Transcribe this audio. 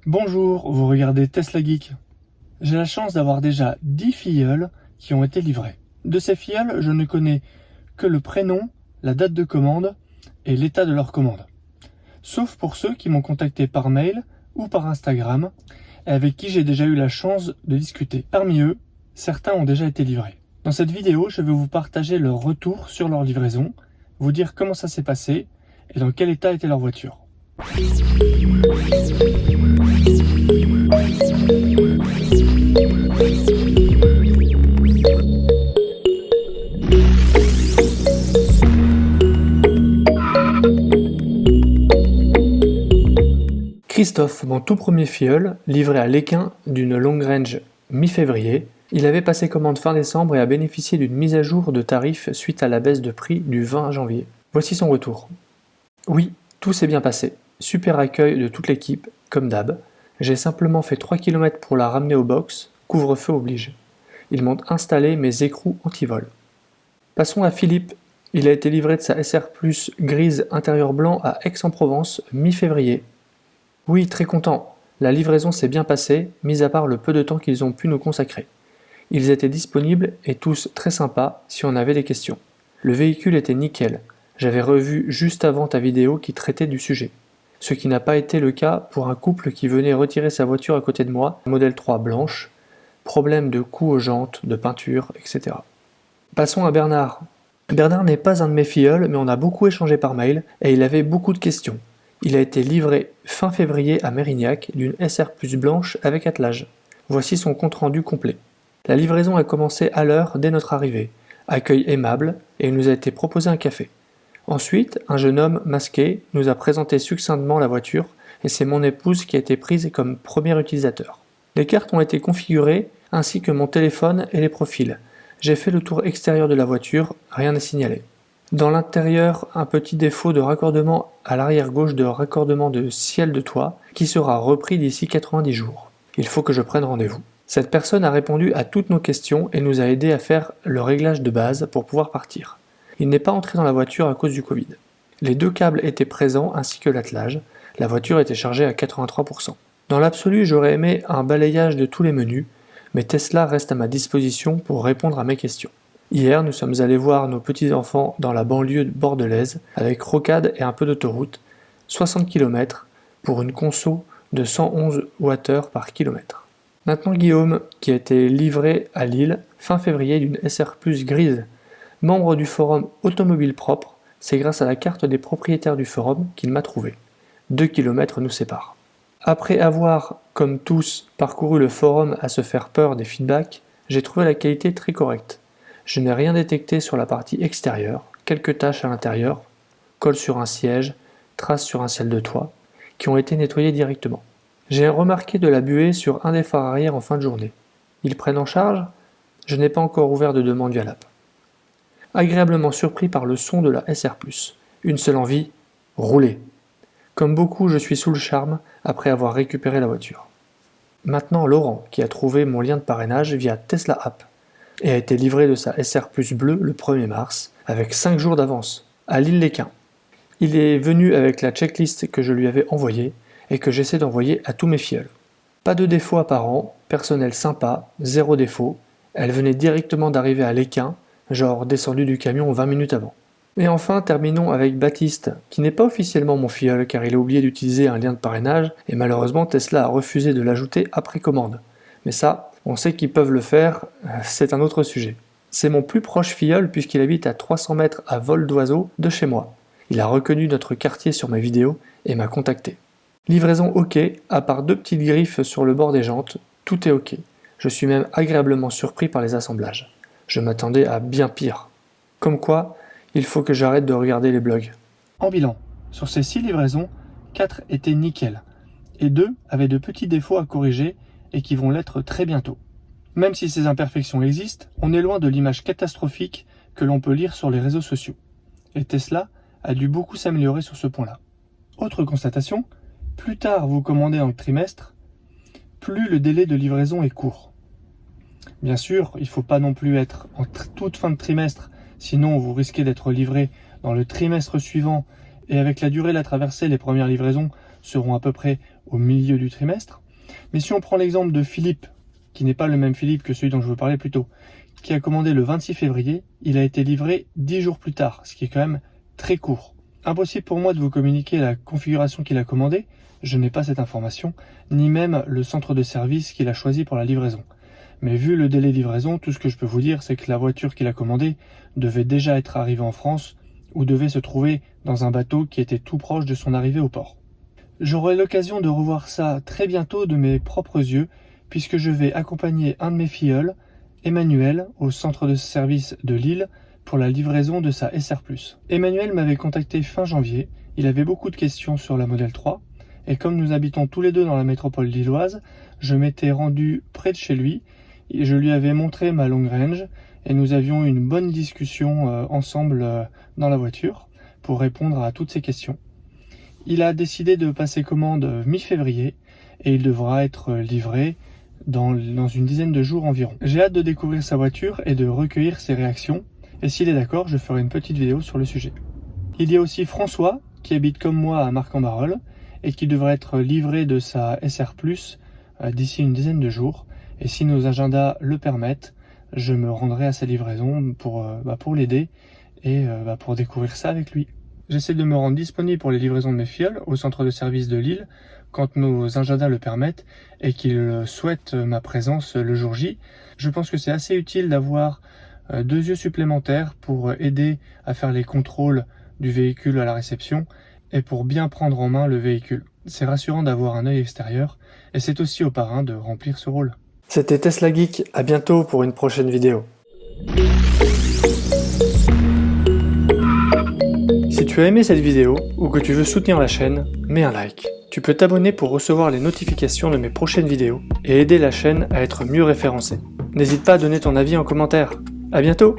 Bonjour, vous regardez Tesla Geek. J'ai la chance d'avoir déjà 10 filleuls qui ont été livrés. De ces filleuls, je ne connais que le prénom, la date de commande et l'état de leur commande. Sauf pour ceux qui m'ont contacté par mail ou par Instagram et avec qui j'ai déjà eu la chance de discuter. Parmi eux, certains ont déjà été livrés. Dans cette vidéo, je vais vous partager leur retour sur leur livraison, vous dire comment ça s'est passé et dans quel état était leur voiture. Christophe, mon tout premier filleul, livré à l'Équin d'une long range mi-février. Il avait passé commande fin décembre et a bénéficié d'une mise à jour de tarif suite à la baisse de prix du 20 janvier. Voici son retour. Oui, tout s'est bien passé. Super accueil de toute l'équipe, comme d'hab. J'ai simplement fait 3 km pour la ramener au box, couvre-feu oblige. Ils m'ont installé mes écrous anti-vol. Passons à Philippe. Il a été livré de sa SR Plus grise intérieur blanc à Aix-en-Provence, mi-février. Oui, très content. La livraison s'est bien passée, mis à part le peu de temps qu'ils ont pu nous consacrer. Ils étaient disponibles et tous très sympas si on avait des questions. Le véhicule était nickel. J'avais revu juste avant ta vidéo qui traitait du sujet. Ce qui n'a pas été le cas pour un couple qui venait retirer sa voiture à côté de moi, modèle 3 blanche, problème de coups aux jantes, de peinture, etc. Passons à Bernard. Bernard n'est pas un de mes filleuls, mais on a beaucoup échangé par mail et il avait beaucoup de questions. Il a été livré fin février à Mérignac d'une SR Plus blanche avec attelage. Voici son compte-rendu complet. La livraison a commencé à l'heure dès notre arrivée. Accueil aimable et il nous a été proposé un café. Ensuite, un jeune homme masqué nous a présenté succinctement la voiture et c'est mon épouse qui a été prise comme premier utilisateur. Les cartes ont été configurées ainsi que mon téléphone et les profils. J'ai fait le tour extérieur de la voiture, rien à signaler. Dans l'intérieur, un petit défaut de raccordement à l'arrière gauche de raccordement de ciel de toit qui sera repris d'ici 90 jours. Il faut que je prenne rendez-vous. Cette personne a répondu à toutes nos questions et nous a aidé à faire le réglage de base pour pouvoir partir. Il n'est pas entré dans la voiture à cause du Covid. Les deux câbles étaient présents ainsi que l'attelage. La voiture était chargée à 83%. Dans l'absolu, j'aurais aimé un balayage de tous les menus, mais Tesla reste à ma disposition pour répondre à mes questions. Hier, nous sommes allés voir nos petits-enfants dans la banlieue bordelaise avec rocade et un peu d'autoroute, 60 km pour une conso de 111 Wh par kilomètre. Maintenant Guillaume, qui a été livré à Lille fin février d'une SR Plus grise. Membre du forum Automobile Propre, c'est grâce à la carte des propriétaires du forum qu'il m'a trouvé. 2 km nous séparent. Après avoir, comme tous, parcouru le forum à se faire peur des feedbacks, j'ai trouvé la qualité très correcte. Je n'ai rien détecté sur la partie extérieure, quelques taches à l'intérieur, colle sur un siège, traces sur un ciel de toit, qui ont été nettoyées directement. J'ai remarqué de la buée sur un des phares arrière en fin de journée. Ils prennent en charge? Je n'ai pas encore ouvert de demande via l'app. Agréablement surpris par le son de la SR+. Une seule envie, rouler. Comme beaucoup, je suis sous le charme après avoir récupéré la voiture. Maintenant Laurent, qui a trouvé mon lien de parrainage via Tesla App et a été livré de sa SR Plus bleue le 1er mars, avec 5 jours d'avance, à l'Île-les-Quins. Il est venu avec la checklist que je lui avais envoyée et que j'essaie d'envoyer à tous mes filleuls. Pas de défaut apparent, personnel sympa, zéro défaut. Elle venait directement d'arriver à l'Équin, genre descendu du camion 20 minutes avant. Et enfin, terminons avec Baptiste, qui n'est pas officiellement mon filleul car il a oublié d'utiliser un lien de parrainage et malheureusement Tesla a refusé de l'ajouter après commande. Mais ça, on sait qu'ils peuvent le faire, c'est un autre sujet. C'est mon plus proche filleul puisqu'il habite à 300 mètres à vol d'oiseau de chez moi. Il a reconnu notre quartier sur mes vidéos et m'a contacté. Livraison ok, à part 2 petites griffes sur le bord des jantes, tout est ok. Je suis même agréablement surpris par les assemblages. Je m'attendais à bien pire. Comme quoi, il faut que j'arrête de regarder les blogs. En bilan, sur ces 6 livraisons, 4 étaient nickel, et 2 avaient de petits défauts à corriger et qui vont l'être très bientôt. Même si ces imperfections existent, on est loin de l'image catastrophique que l'on peut lire sur les réseaux sociaux. Et Tesla a dû beaucoup s'améliorer sur ce point-là. Autre constatation, plus tard vous commandez en trimestre, plus le délai de livraison est court. Bien sûr, il ne faut pas non plus être en toute fin de trimestre, sinon vous risquez d'être livré dans le trimestre suivant et avec la durée de la traversée, les premières livraisons seront à peu près au milieu du trimestre. Mais si on prend l'exemple de Philippe, qui n'est pas le même Philippe que celui dont je vous parlais plus tôt, qui a commandé le 26 février, il a été livré 10 jours plus tard, ce qui est quand même très court. Impossible pour moi de vous communiquer la configuration qu'il a commandée, je n'ai pas cette information, ni même le centre de service qu'il a choisi pour la livraison. Mais vu le délai de livraison, tout ce que je peux vous dire, c'est que la voiture qu'il a commandée devait déjà être arrivée en France ou devait se trouver dans un bateau qui était tout proche de son arrivée au port. J'aurai l'occasion de revoir ça très bientôt de mes propres yeux, puisque je vais accompagner un de mes filleuls, Emmanuel, au centre de service de Lille pour la livraison de sa SR+. Emmanuel m'avait contacté fin janvier, il avait beaucoup de questions sur la Model 3, et comme nous habitons tous les deux dans la métropole lilloise, je m'étais rendu près de chez lui, et je lui avais montré ma long range, et nous avions une bonne discussion ensemble dans la voiture pour répondre à toutes ces questions. Il a décidé de passer commande mi-février, et il devra être livré dans une dizaine de jours environ. J'ai hâte de découvrir sa voiture et de recueillir ses réactions, et s'il est d'accord, je ferai une petite vidéo sur le sujet. Il y a aussi François, qui habite comme moi à Marc-en-Barœul, et qui devrait être livré de sa SR+, d'ici une dizaine de jours, et si nos agendas le permettent, je me rendrai à sa livraison pour l'aider, et pour découvrir ça avec lui. J'essaie de me rendre disponible pour les livraisons de mes filleuls au centre de service de Lille quand nos agendas le permettent et qu'ils souhaitent ma présence le jour J. Je pense que c'est assez utile d'avoir 2 yeux supplémentaires pour aider à faire les contrôles du véhicule à la réception et pour bien prendre en main le véhicule. C'est rassurant d'avoir un œil extérieur et c'est aussi au parrain de remplir ce rôle. C'était Tesla Geek, à bientôt pour une prochaine vidéo. Si tu as aimé cette vidéo ou que tu veux soutenir la chaîne, mets un like. Tu peux t'abonner pour recevoir les notifications de mes prochaines vidéos et aider la chaîne à être mieux référencée. N'hésite pas à donner ton avis en commentaire. À bientôt!